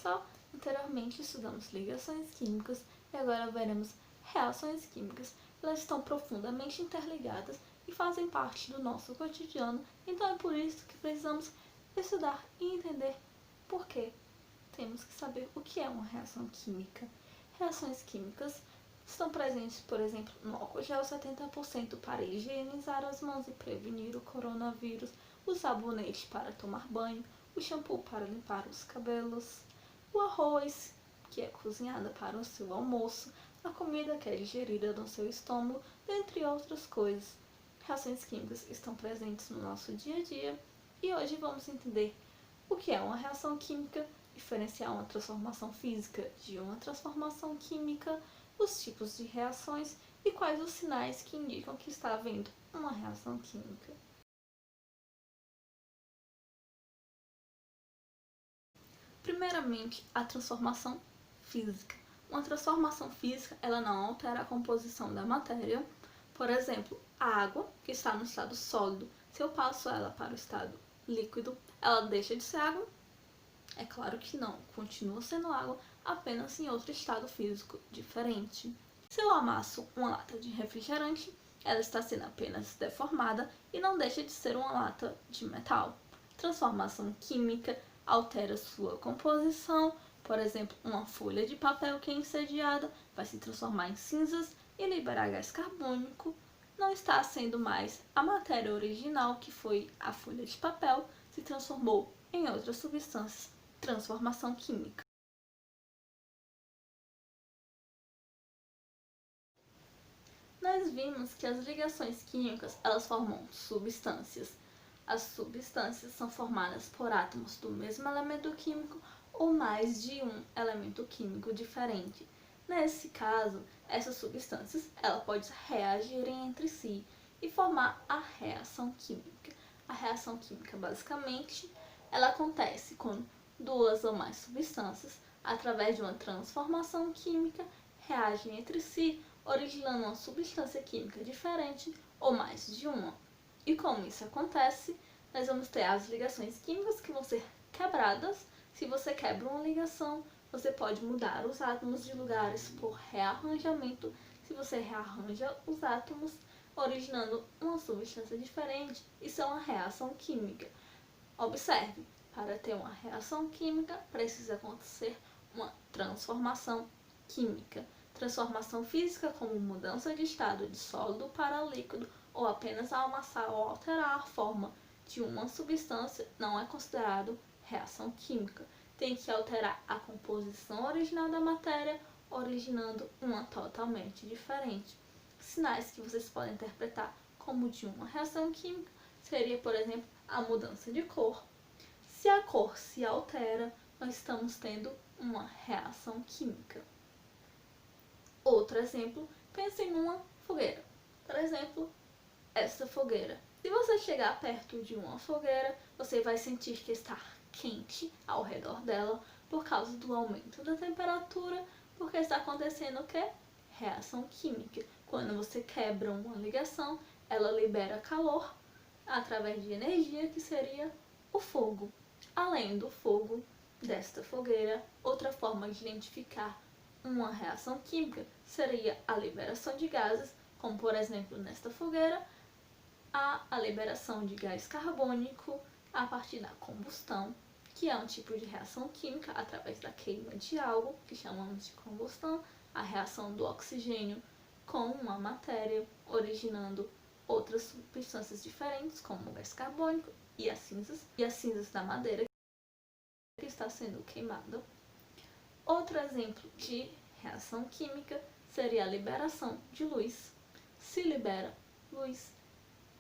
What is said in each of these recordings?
pessoal, anteriormente estudamos ligações químicas e agora veremos reações químicas. Elas estão profundamente interligadas e fazem parte do nosso cotidiano, então é por isso que precisamos estudar e entender por quê. Temos que saber o que é uma reação química. Reações químicas estão presentes, por exemplo, no álcool gel 70% para higienizar as mãos e prevenir o coronavírus, o sabonete para tomar banho, o shampoo para limpar os cabelos, o arroz, que é cozinhado para o seu almoço, a comida que é digerida no seu estômago, dentre outras coisas. Reações químicas estão presentes no nosso dia a dia e hoje vamos entender o que é uma reação química, diferenciar uma transformação física de uma transformação química, os tipos de reações e quais os sinais que indicam que está havendo uma reação química. Primeiramente, a transformação física. Uma transformação física, ela não altera a composição da matéria. Por exemplo, a água, que está no estado sólido, se eu passo ela para o estado líquido, ela deixa de ser água? É claro que não, continua sendo água, apenas em outro estado físico diferente. Se eu amasso uma lata de refrigerante, ela está sendo apenas deformada e não deixa de ser uma lata de metal. Transformação química altera sua composição, por exemplo, uma folha de papel que é incendiada vai se transformar em cinzas e liberar gás carbônico. Não está sendo mais a matéria original, que foi a folha de papel, se transformou em outras substâncias. Transformação química. Nós vimos que as ligações químicas, elas formam substâncias. As substâncias são formadas por átomos do mesmo elemento químico ou mais de um elemento químico diferente. Nesse caso, essas substâncias, ela pode reagirem entre si e formar a reação química. A reação química, basicamente, ela acontece quando duas ou mais substâncias, através de uma transformação química, reagem entre si, originando uma substância química diferente ou mais de uma. E como isso acontece, nós vamos ter as ligações químicas que vão ser quebradas. Se você quebra uma ligação, você pode mudar os átomos de lugares por rearranjamento. Se você rearranja os átomos, originando uma substância diferente, isso é uma reação química. Observe, para ter uma reação química, precisa acontecer uma transformação química. Transformação física, como mudança de estado de sólido para líquido, ou apenas amassar ou alterar a forma de uma substância, não é considerado reação química. Tem que alterar a composição original da matéria, originando uma totalmente diferente. Sinais que vocês podem interpretar como de uma reação química seria, por exemplo, a mudança de cor. Se a cor se altera, nós estamos tendo uma reação química. Outro exemplo, pense em uma fogueira. Por exemplo, essa fogueira. Se você chegar perto de uma fogueira, você vai sentir que está quente ao redor dela por causa do aumento da temperatura, porque está acontecendo o quê? Reação química. Quando você quebra uma ligação, ela libera calor através de energia, que seria o fogo. Além do fogo desta fogueira, outra forma de identificar uma reação química seria a liberação de gases, como por exemplo nesta fogueira, a liberação de gás carbônico a partir da combustão, que é um tipo de reação química através da queima de algo, que chamamos de combustão, a reação do oxigênio com uma matéria, originando outras substâncias diferentes, como o gás carbônico e as cinzas da madeira que está sendo queimada. Outro exemplo de reação química seria a liberação de luz. Se libera luz,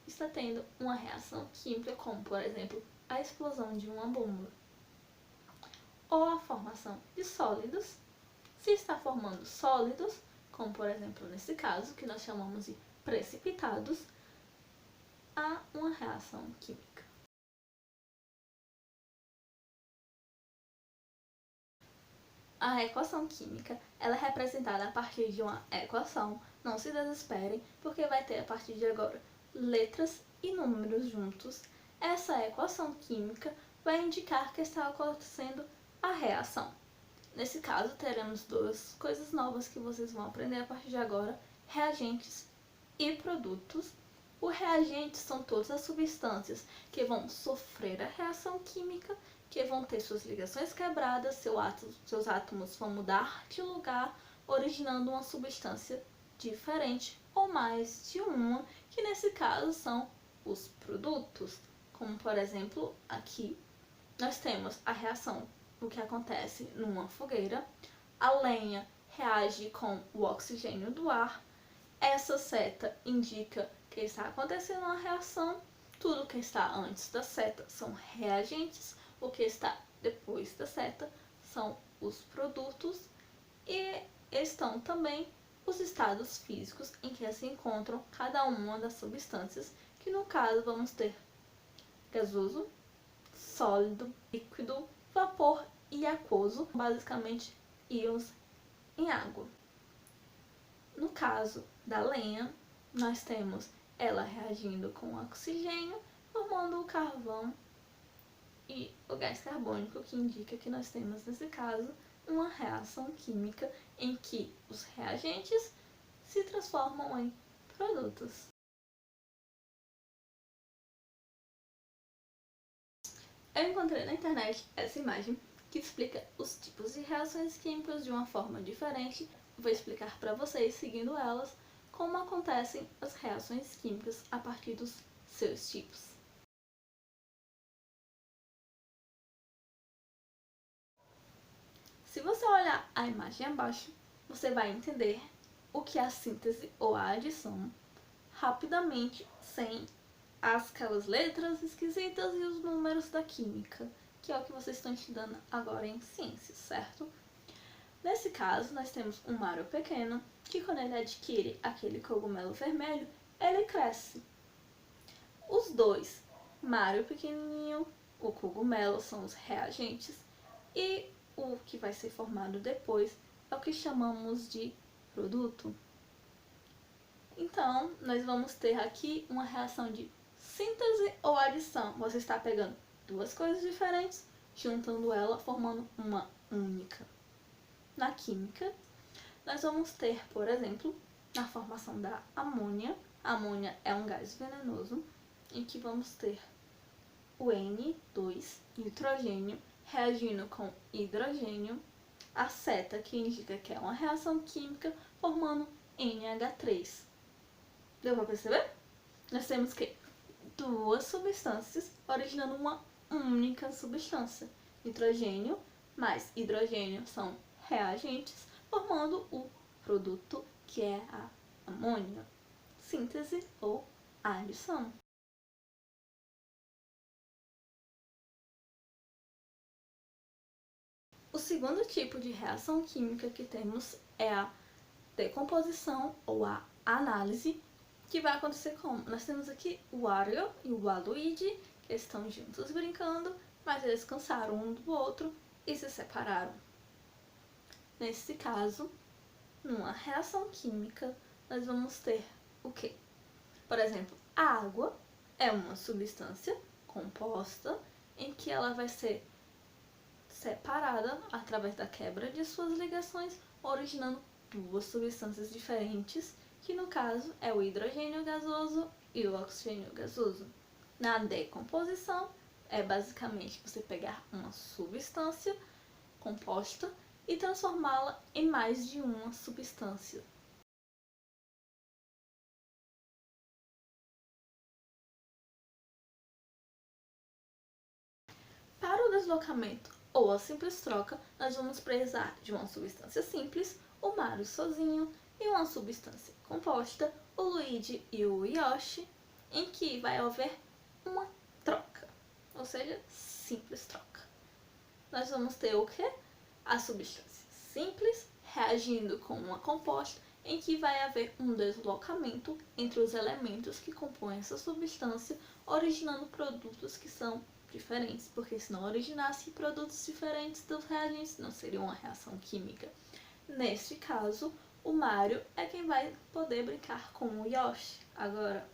está tendo uma reação química, como por exemplo a explosão de uma bomba. Ou a formação de sólidos. Se está formando sólidos, como por exemplo nesse caso, que nós chamamos de precipitados, há uma reação química. A equação química, ela é representada a partir de uma equação. Não se desesperem, porque vai ter a partir de agora letras e números juntos. Essa equação química vai indicar que está acontecendo a reação. Nesse caso, teremos duas coisas novas que vocês vão aprender a partir de agora: reagentes e produtos. Os reagentes são todas as substâncias que vão sofrer a reação química, que vão ter suas ligações quebradas, seus átomos vão mudar de lugar, originando uma substância diferente ou mais de uma, que nesse caso são os produtos. Como, por exemplo, aqui nós temos a reação, o que acontece numa fogueira. A lenha reage com o oxigênio do ar. Essa seta indica que está acontecendo uma reação. Tudo que está antes da seta são reagentes. O que está depois da seta são os produtos. E estão também os estados físicos em que se encontram cada uma das substâncias, que no caso vamos ter gasoso, sólido, líquido, vapor e aquoso, basicamente íons em água. No caso da lenha, nós temos ela reagindo com o oxigênio, formando o carvão e o gás carbônico, que indica que nós temos, nesse caso, uma reação química em que os reagentes se transformam em produtos. Eu encontrei na internet essa imagem que explica os tipos de reações químicas de uma forma diferente. Vou explicar para vocês, seguindo elas, como acontecem as reações químicas a partir dos seus tipos. Se você olhar a imagem abaixo, você vai entender o que é a síntese ou a adição rapidamente, sem aquelas letras esquisitas e os números da química, que é o que vocês estão estudando agora em ciências, certo? Nesse caso, nós temos um Mario pequeno, que quando ele adquire aquele cogumelo vermelho, ele cresce. Os dois, Mario pequenininho, o cogumelo, são os reagentes, e o que vai ser formado depois é o que chamamos de produto. Então, nós vamos ter aqui uma reação de síntese ou adição. Você está pegando duas coisas diferentes, juntando ela, formando uma única. Na química, nós vamos ter, por exemplo, na formação da amônia. A amônia é um gás venenoso, em que vamos ter o N2, nitrogênio, reagindo com hidrogênio. A seta, que indica que é uma reação química, formando NH3. Deu para perceber? Nós temos que duas substâncias originando uma única substância. Nitrogênio mais hidrogênio são reagentes, formando o produto, que é a amônia. Síntese ou adição. O segundo tipo de reação química que temos é a decomposição ou a análise, que vai acontecer como? Nós temos aqui o Wario e o Waluigi, que estão juntos brincando, mas eles cansaram um do outro e se separaram. Nesse caso, numa reação química, nós vamos ter o quê? Por exemplo, a água é uma substância composta em que ela vai ser separada através da quebra de suas ligações, originando duas substâncias diferentes, que no caso é o hidrogênio gasoso e o oxigênio gasoso. Na decomposição, é basicamente você pegar uma substância composta e transformá-la em mais de uma substância. Para o deslocamento ou a simples troca, nós vamos precisar de uma substância simples, o Mario sozinho, e uma substância composta, o Luigi e o Yoshi, em que vai haver uma troca, ou seja, simples troca. Nós vamos ter o que? A substância simples reagindo com uma composta, em que vai haver um deslocamento entre os elementos que compõem essa substância, originando produtos que são diferentes, porque se não originasse produtos diferentes dos reagentes, não seria uma reação química. Neste caso, o Mario é quem vai poder brincar com o Yoshi. Agora,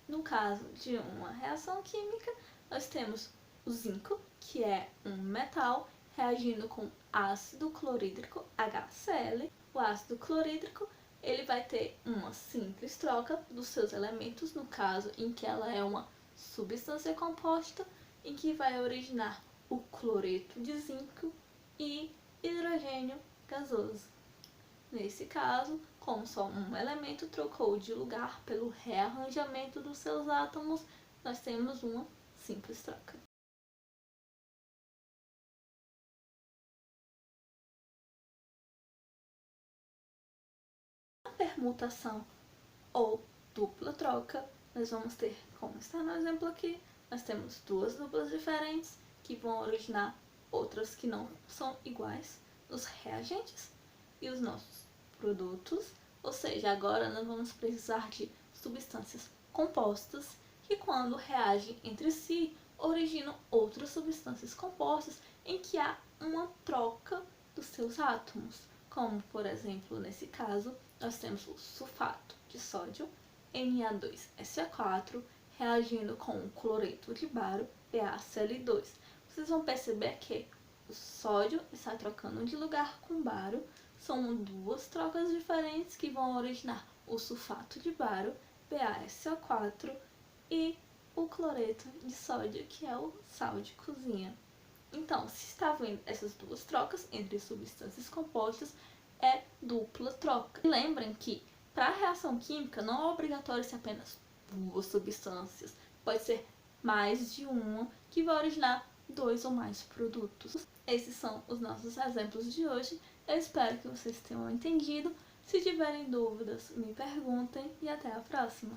no caso de uma reação química, nós temos o zinco, que é um metal, reagindo com ácido clorídrico HCl. O ácido clorídrico ele vai ter uma simples troca dos seus elementos, no caso em que ela é uma substância composta, em que vai originar o cloreto de zinco e hidrogênio gasoso. Nesse caso, como só um elemento trocou de lugar pelo rearranjamento dos seus átomos, nós temos uma simples troca. A permutação ou dupla troca, nós vamos ter, como está no exemplo aqui, nós temos duas duplas diferentes que vão originar outras que não são iguais nos reagentes e os nossos produtos, ou seja, agora nós vamos precisar de substâncias compostas que, quando reagem entre si, originam outras substâncias compostas em que há uma troca dos seus átomos, como, por exemplo, nesse caso, nós temos o sulfato de sódio, Na2SO4, reagindo com o cloreto de bário, BaCl2. Vocês vão perceber que o sódio está trocando de lugar com o bário. São duas trocas diferentes que vão originar o sulfato de bário, BaSO4, e o cloreto de sódio, que é o sal de cozinha. Então, se está vendo essas duas trocas entre substâncias compostas, é dupla troca. E lembrem que, para a reação química, não é obrigatório ser apenas duas substâncias. Pode ser mais de uma, que vai originar dois ou mais produtos. Esses são os nossos exemplos de hoje. Eu espero que vocês tenham entendido. Se tiverem dúvidas, me perguntem e até a próxima!